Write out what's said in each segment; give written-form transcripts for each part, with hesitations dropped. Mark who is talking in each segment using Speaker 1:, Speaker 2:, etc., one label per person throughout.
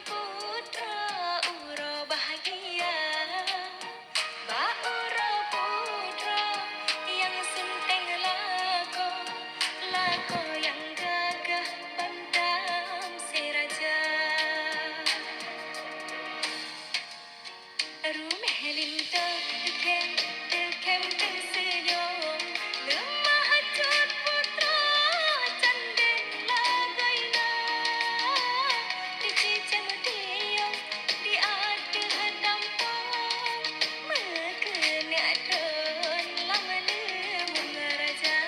Speaker 1: putra uro bahagia. Ba uro putra yang sunteng lako, lako yang gagah pandang si raja. Rumah linta dekem, dekem tersenyum, lemah hajat putra canden lagaina. Dicicam diam di ada tampang, mekena don lama lemung raja.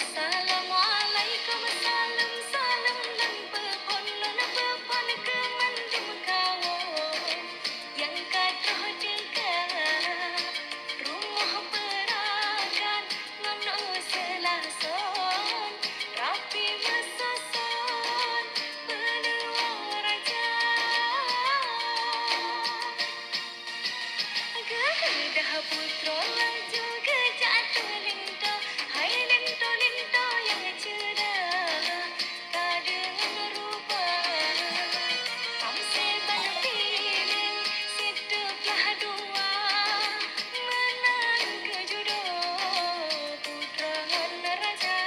Speaker 1: Assalamualaikum salam salam lang pepon lona pepon ke mandim kawo yang kadoh jaga rumah perakan ngono selason rapi mesason benua raja. Garuda putra laju jatuh linta, hai linta linta yang cerah, kadang rupa. Kamseban pilih setuplah dua, menang kejodoh putra raja.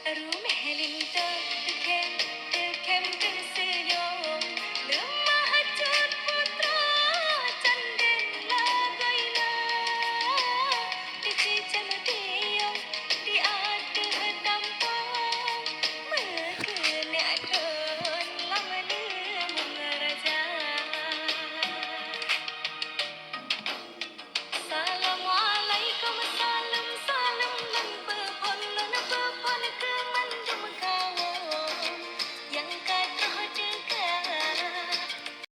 Speaker 1: Rumah linta dekem, dekem tersenyum, lemah hajat putra canden lagaina. Dicicam diam di ada tampang, mekena don lama lemung raja. Assalamualaikum salam salam lang pepon lona pepon ke